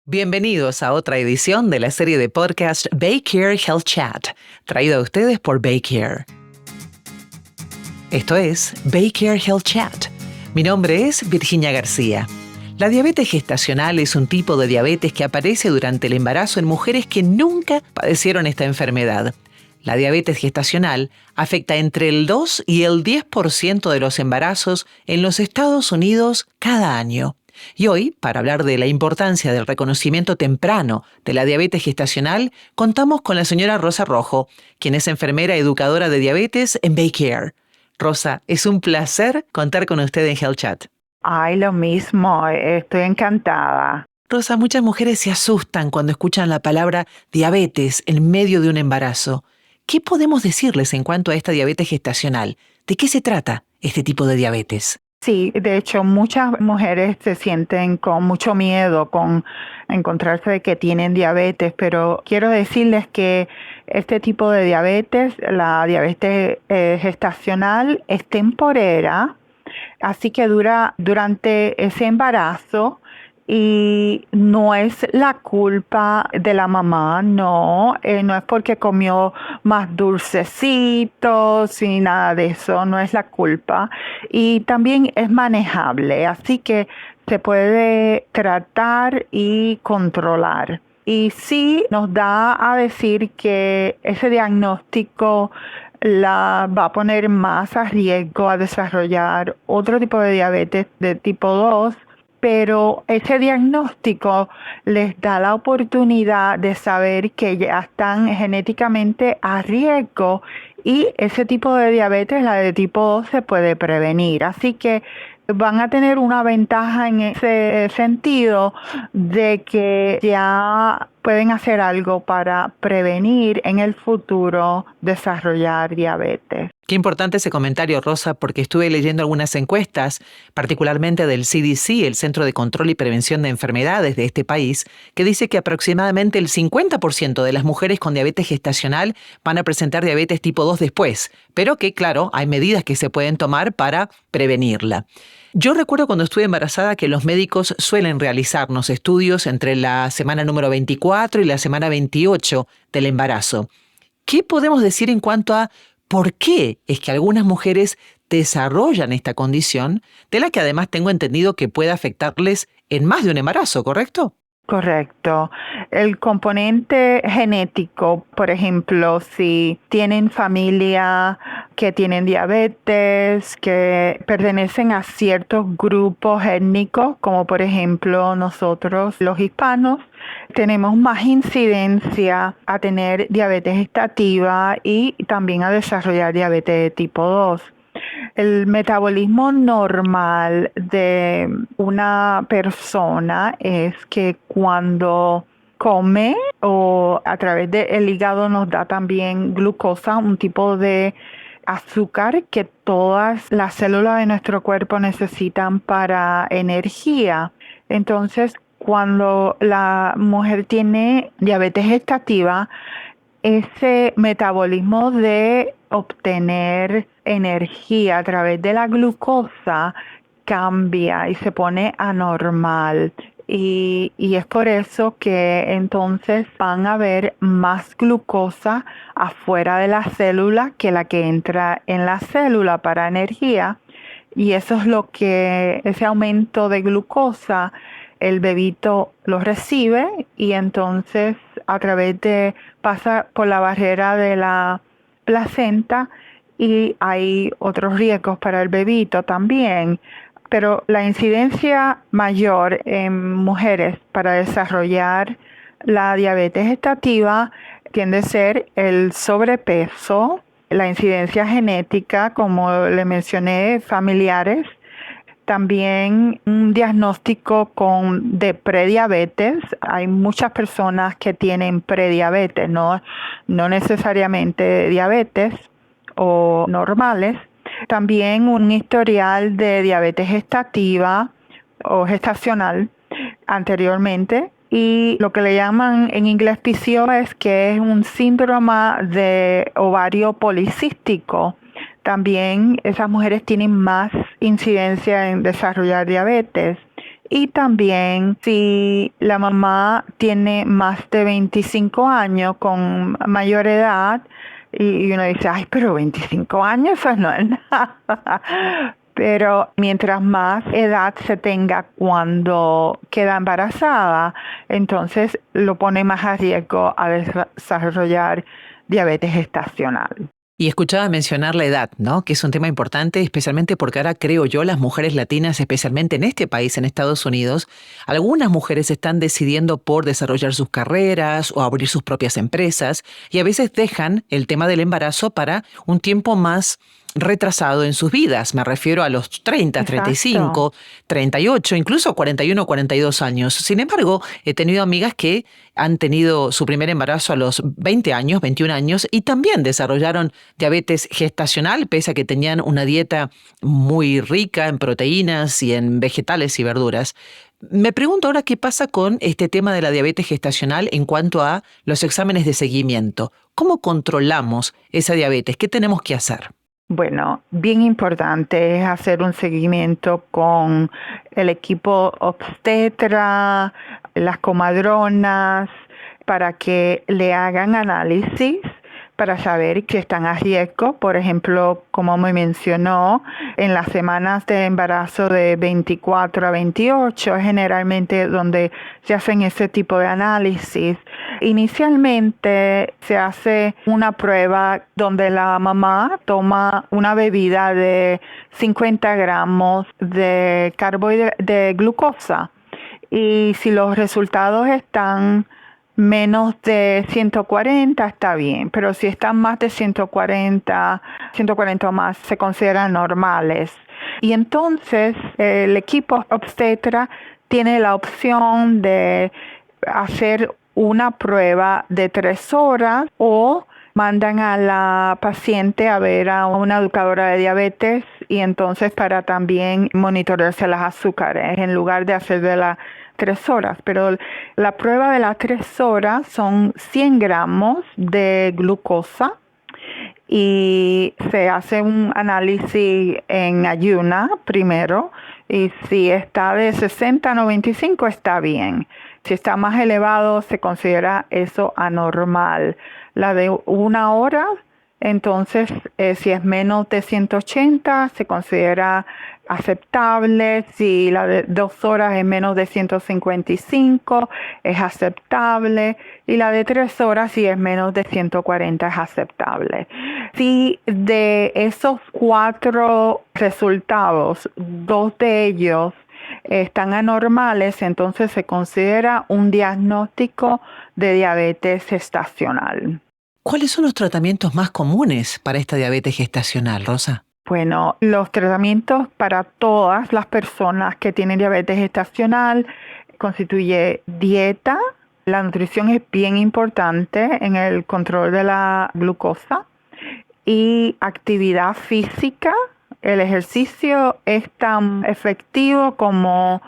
Bienvenidos a otra edición de la serie de podcast BayCare Health Chat, traído a ustedes por BayCare. Esto es BayCare Health Chat. Mi nombre es Virginia García. La diabetes gestacional es un tipo de diabetes que aparece durante el embarazo en mujeres que nunca padecieron esta enfermedad. La diabetes gestacional afecta entre el 2 y el 10% de los embarazos en los Estados Unidos cada año. Y hoy, para hablar de la importancia del reconocimiento temprano de la diabetes gestacional, contamos con la señora Rosa Rojo, quien es enfermera educadora de diabetes en BayCare. Rosa, es un placer contar con usted en Health Chat. Ay, lo mismo, estoy encantada. Rosa, muchas mujeres se asustan cuando escuchan la palabra diabetes en medio de un embarazo. ¿Qué podemos decirles en cuanto a esta diabetes gestacional? ¿De qué se trata este tipo de diabetes? Sí, de hecho, muchas mujeres se sienten con mucho miedo con encontrarse de que tienen diabetes, pero quiero decirles que este tipo de diabetes, la diabetes gestacional, es temporera, así que dura durante ese embarazo. Y no es la culpa de la mamá, no es porque comió más dulcecitos y nada de eso, no es la culpa. Y también es manejable, así que se puede tratar y controlar. Y sí nos da a decir que ese diagnóstico la va a poner más a riesgo a desarrollar otro tipo de diabetes de tipo 2. Pero ese diagnóstico les da la oportunidad de saber que ya están genéticamente a riesgo y ese tipo de diabetes, la de tipo 2, se puede prevenir. Así que van a tener una ventaja en ese sentido de que ya pueden hacer algo para prevenir en el futuro desarrollar diabetes. Qué importante ese comentario, Rosa, porque estuve leyendo algunas encuestas, particularmente del CDC, el Centro de Control y Prevención de Enfermedades de este país, que dice que aproximadamente el 50% de las mujeres con diabetes gestacional van a presentar diabetes tipo 2 después, pero que, claro, hay medidas que se pueden tomar para prevenirla. Yo recuerdo cuando estuve embarazada que los médicos suelen realizarnos estudios entre la semana número 24 y la semana 28 del embarazo. ¿Qué podemos decir en cuanto a por qué es que algunas mujeres desarrollan esta condición, de la que además tengo entendido que puede afectarles en más de un embarazo, ¿correcto? Correcto. El componente genético, por ejemplo, si tienen familia que tienen diabetes, que pertenecen a ciertos grupos étnicos, como por ejemplo nosotros los hispanos, tenemos más incidencia a tener diabetes gestativa y también a desarrollar diabetes de tipo 2. El metabolismo normal de una persona es que cuando come o a través del hígado nos da también glucosa, un tipo de azúcar que todas las células de nuestro cuerpo necesitan para energía. Entonces, cuando la mujer tiene diabetes gestativa, ese metabolismo de obtener energía a través de la glucosa cambia y se pone anormal. Y es por eso que entonces van a haber más glucosa afuera de la célula que la que entra en la célula para energía. Y eso es lo que ese aumento de glucosa el bebito lo recibe y entonces a través de pasa por la barrera de la placenta y hay otros riesgos para el bebito también. Pero la incidencia mayor en mujeres para desarrollar la diabetes gestativa tiende a ser el sobrepeso, la incidencia genética, como le mencioné, familiares, también un diagnóstico de prediabetes. Hay muchas personas que tienen prediabetes, no necesariamente diabetes o normales. También un historial de diabetes gestativa o gestacional anteriormente. Y lo que le llaman en inglés PCOS, que es un síndrome de ovario policístico. También esas mujeres tienen más incidencia en desarrollar diabetes. Y también si la mamá tiene más de 25 años con mayor edad, y uno dice, ay, pero 25 años eso no es nada. Pero mientras más edad se tenga cuando queda embarazada, entonces lo pone más a riesgo a desarrollar diabetes gestacional. Y escuchaba mencionar la edad, ¿no? Que es un tema importante, especialmente porque ahora creo yo, las mujeres latinas, especialmente en este país, en Estados Unidos, algunas mujeres están decidiendo por desarrollar sus carreras o abrir sus propias empresas y a veces dejan el tema del embarazo para un tiempo más retrasado en sus vidas. Me refiero a los 30, Exacto. 35, 38, incluso 41, 42 años. Sin embargo, he tenido amigas que han tenido su primer embarazo a los 20 años, 21 años, y también desarrollaron diabetes gestacional, pese a que tenían una dieta muy rica en proteínas y en vegetales y verduras. Me pregunto ahora qué pasa con este tema de la diabetes gestacional en cuanto a los exámenes de seguimiento. ¿Cómo controlamos esa diabetes? ¿Qué tenemos que hacer? Bueno, bien importante es hacer un seguimiento con el equipo obstetra, las comadronas, para que le hagan análisis para saber que están a riesgo. Por ejemplo, como me mencionó, en las semanas de embarazo de 24 a 28 es generalmente donde se hacen ese tipo de análisis. Inicialmente se hace una prueba donde la mamá toma una bebida de 50 gramos de de glucosa, y si los resultados están menos de 140 está bien, pero si están más de 140 o más se consideran normales. Y entonces el equipo obstetra tiene la opción de hacer una prueba de 3 horas, o mandan a la paciente a ver a una educadora de diabetes, y entonces para también monitorearse las azúcares en lugar de hacer de las 3 horas. Pero la prueba de las 3 horas son 100 gramos de glucosa, y se hace un análisis en ayuna primero, y si está de 60 a 95 está bien. Si está más elevado se considera eso anormal. La de 1 hora, entonces si es menos de 180 se considera aceptable. Si la de 2 horas es menos de 155 es aceptable, y la de 3 horas si es menos de 140 es aceptable. Si de esos 4 resultados, 2 de ellos están anormales, entonces se considera un diagnóstico de diabetes gestacional. ¿Cuáles son los tratamientos más comunes para esta diabetes gestacional, Rosa? Bueno, los tratamientos para todas las personas que tienen diabetes gestacional constituye dieta. La nutrición es bien importante en el control de la glucosa, y actividad física. El ejercicio es tan efectivo como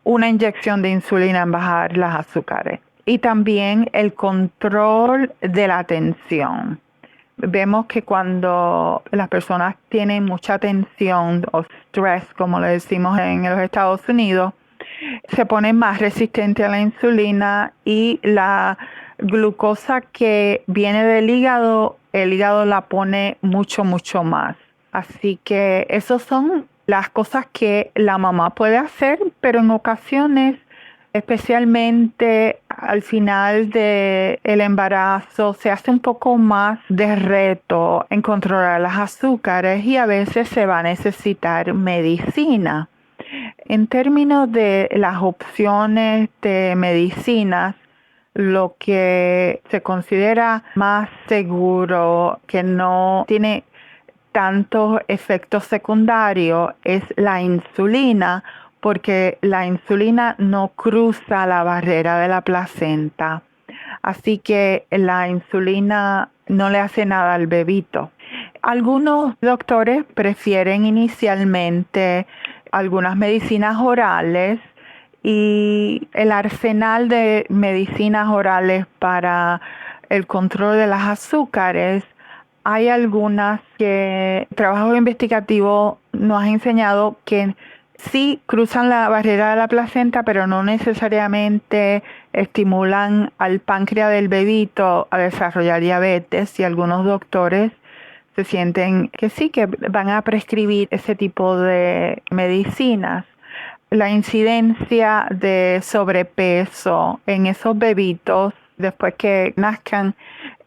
una inyección de insulina en bajar las azúcares. Y también el control de la tensión. Vemos que cuando las personas tienen mucha tensión o stress, como le decimos en los Estados Unidos, se ponen más resistentes a la insulina, y la glucosa que viene del hígado, el hígado la pone mucho, mucho más. Así que esas son las cosas que la mamá puede hacer, pero en ocasiones, especialmente al final del embarazo, se hace un poco más de reto en controlar las azúcares, y a veces se va a necesitar medicina. En términos de las opciones de medicinas, lo que se considera más seguro, que no tiene tantos efectos secundarios, es la insulina, porque la insulina no cruza la barrera de la placenta. Así que la insulina no le hace nada al bebito. Algunos doctores prefieren inicialmente algunas medicinas orales, y el arsenal de medicinas orales para el control de las azúcares, hay algunas que el trabajo investigativo nos ha enseñado que sí cruzan la barrera de la placenta, pero no necesariamente estimulan al páncreas del bebito a desarrollar diabetes, y algunos doctores se sienten que sí, que van a prescribir ese tipo de medicinas. La incidencia de sobrepeso en esos bebitos después que nazcan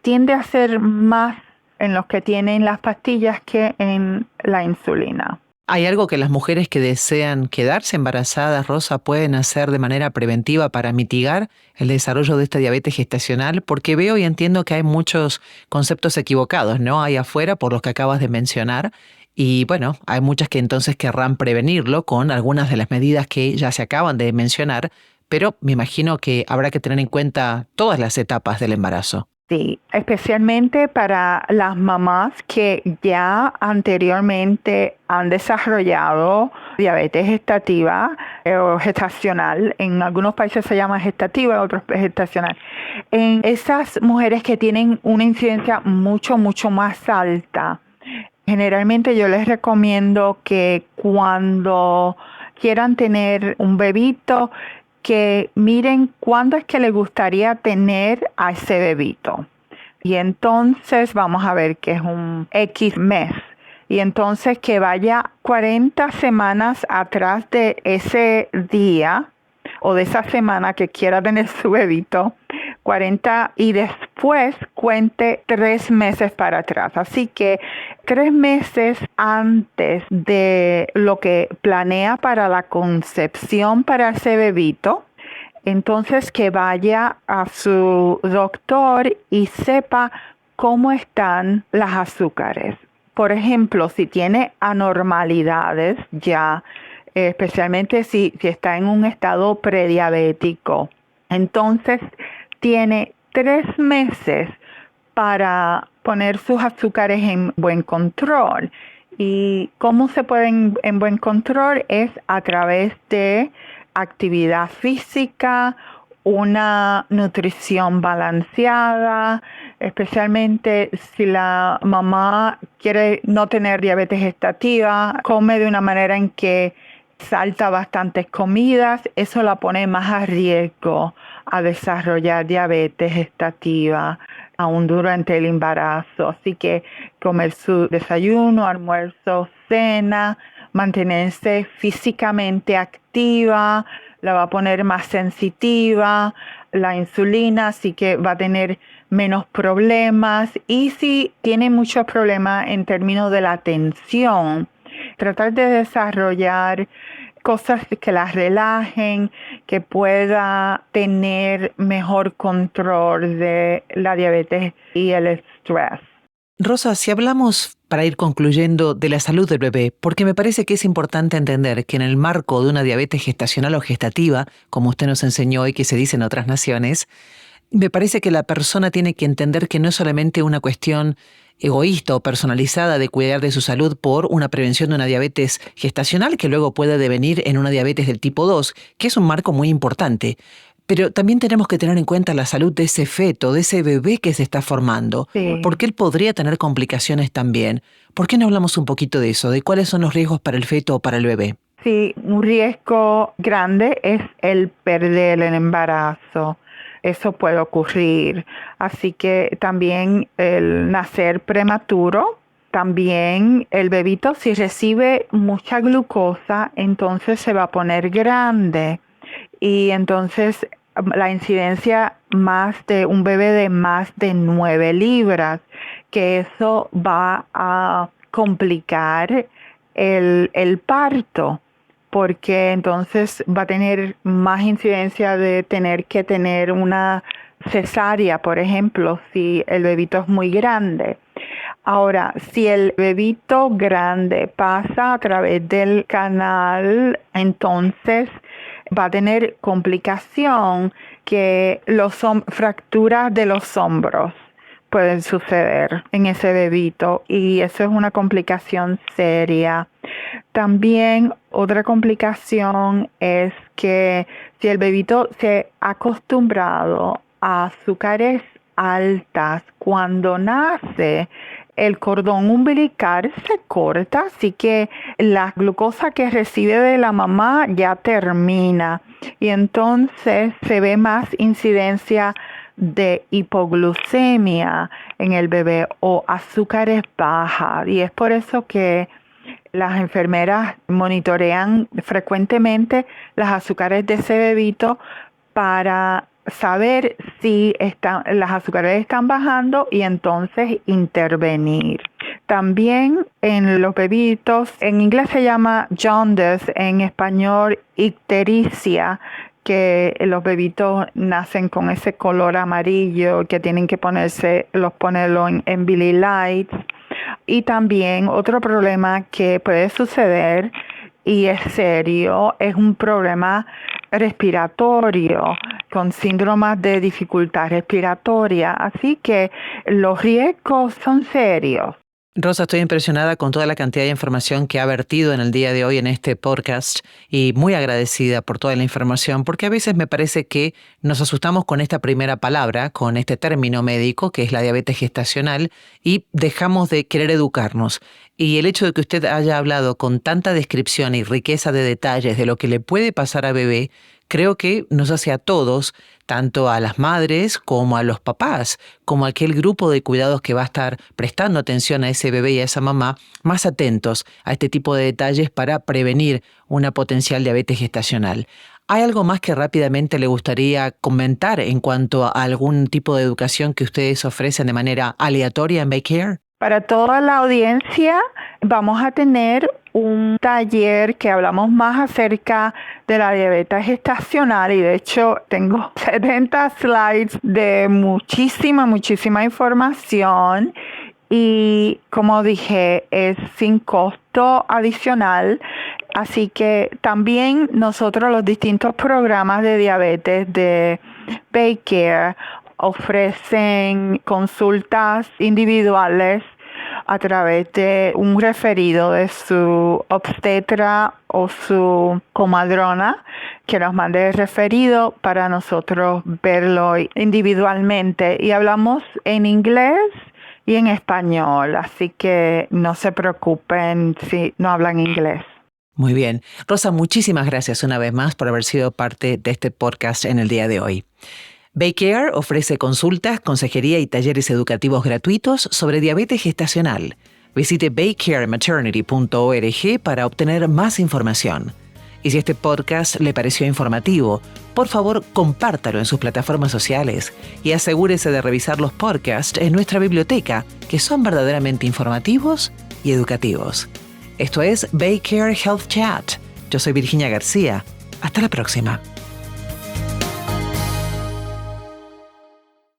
tiende a ser más en los que tienen las pastillas que en la insulina. ¿Hay algo que las mujeres que desean quedarse embarazadas, Rosa, pueden hacer de manera preventiva para mitigar el desarrollo de esta diabetes gestacional? Porque veo y entiendo que hay muchos conceptos equivocados, ¿no? Ahí afuera, por los que acabas de mencionar. Y bueno, hay muchas que entonces querrán prevenirlo con algunas de las medidas que ya se acaban de mencionar, pero me imagino que habrá que tener en cuenta todas las etapas del embarazo. Sí, especialmente para las mamás que ya anteriormente han desarrollado diabetes gestativa o gestacional. En algunos países se llama gestativa, en otros gestacional. En esas mujeres que tienen una incidencia mucho, mucho más alta, generalmente yo les recomiendo que cuando quieran tener un bebito, que miren cuándo es que le gustaría tener a ese bebito. Y entonces vamos a ver que es un X mes. Y entonces que vaya 40 semanas atrás de ese día o de esa semana que quiera tener su bebito, 40, y después cuente 3 meses para atrás. Así que 3 meses antes de lo que planea para la concepción para ese bebito, entonces que vaya a su doctor y sepa cómo están las azúcares. Por ejemplo, si tiene anormalidades ya, especialmente si está en un estado prediabético, entonces tiene 3 meses para poner sus azúcares en buen control. ¿Y cómo se pueden en buen control? Es a través de actividad física, una nutrición balanceada, especialmente si la mamá quiere no tener diabetes gestativa, come de una manera en que salta bastantes comidas, eso la pone más a riesgo a desarrollar diabetes gestativa aún durante el embarazo. Así que comer su desayuno, almuerzo, cena, mantenerse físicamente activa, la va a poner más sensitiva, la insulina, así que va a tener menos problemas. Y si tiene muchos problemas en términos de la atención, tratar de desarrollar cosas que la relajen, que pueda tener mejor control de la diabetes y el estrés. Rosa, si hablamos, para ir concluyendo, de la salud del bebé, porque me parece que es importante entender que en el marco de una diabetes gestacional o gestativa, como usted nos enseñó y que se dice en otras naciones, me parece que la persona tiene que entender que no es solamente una cuestión egoísta o personalizada de cuidar de su salud por una prevención de una diabetes gestacional que luego puede devenir en una diabetes del tipo 2, que es un marco muy importante. Pero también tenemos que tener en cuenta la salud de ese feto, de ese bebé que se está formando, Sí. porque él podría tener complicaciones también. ¿Por qué no hablamos un poquito de eso, de cuáles son los riesgos para el feto o para el bebé? Sí, un riesgo grande es el perder el embarazo. Eso puede ocurrir. Así que también el nacer prematuro, también el bebito si recibe mucha glucosa, entonces se va a poner grande. Y entonces la incidencia más de un bebé de más de 9 libras, que eso va a complicar el parto, porque entonces va a tener más incidencia de tener que tener una cesárea, por ejemplo, si el bebito es muy grande. Ahora, si el bebito grande pasa a través del canal, entonces va a tener complicación que fracturas de los hombros pueden suceder en ese bebito, y eso es una complicación seria. También otra complicación es que si el bebito se ha acostumbrado a azúcares altas cuando nace, el cordón umbilical se corta, así que la glucosa que recibe de la mamá ya termina y entonces se ve más incidencia de hipoglucemia en el bebé o azúcares bajas, y es por eso que las enfermeras monitorean frecuentemente las azúcares de ese bebito para saber si las azúcares están bajando y entonces intervenir. También en los bebitos, en inglés se llama jaundice, en español ictericia, que los bebitos nacen con ese color amarillo que tienen que ponerlo en Billy Lights. Y también otro problema que puede suceder y es serio, es un problema respiratorio con síndromes de dificultad respiratoria. Así que los riesgos son serios. Rosa, estoy impresionada con toda la cantidad de información que ha vertido en el día de hoy en este podcast y muy agradecida por toda la información, porque a veces me parece que nos asustamos con esta primera palabra, con este término médico que es la diabetes gestacional, y dejamos de querer educarnos. Y el hecho de que usted haya hablado con tanta descripción y riqueza de detalles de lo que le puede pasar a bebé, creo que nos hace a todos, tanto a las madres como a los papás, como a aquel grupo de cuidados que va a estar prestando atención a ese bebé y a esa mamá, más atentos a este tipo de detalles para prevenir una potencial diabetes gestacional. ¿Hay algo más que rápidamente le gustaría comentar en cuanto a algún tipo de educación que ustedes ofrecen de manera aleatoria en BayCare? Para toda la audiencia vamos a tener un taller que hablamos más acerca de la diabetes gestacional y de hecho tengo 70 slides de muchísima información y como dije es sin costo adicional. Así que también nosotros los distintos programas de diabetes de BayCare ofrecen consultas individuales a través de un referido de su obstetra o su comadrona que nos mande el referido para nosotros verlo individualmente. Y hablamos en inglés y en español, así que no se preocupen si no hablan inglés. Muy bien. Rosa, muchísimas gracias una vez más por haber sido parte de este podcast en el día de hoy. BayCare ofrece consultas, consejería y talleres educativos gratuitos sobre diabetes gestacional. Visite baycarematernity.org para obtener más información. Y si este podcast le pareció informativo, por favor compártalo en sus plataformas sociales y asegúrese de revisar los podcasts en nuestra biblioteca, que son verdaderamente informativos y educativos. Esto es BayCare Health Chat. Yo soy Virginia García. Hasta la próxima.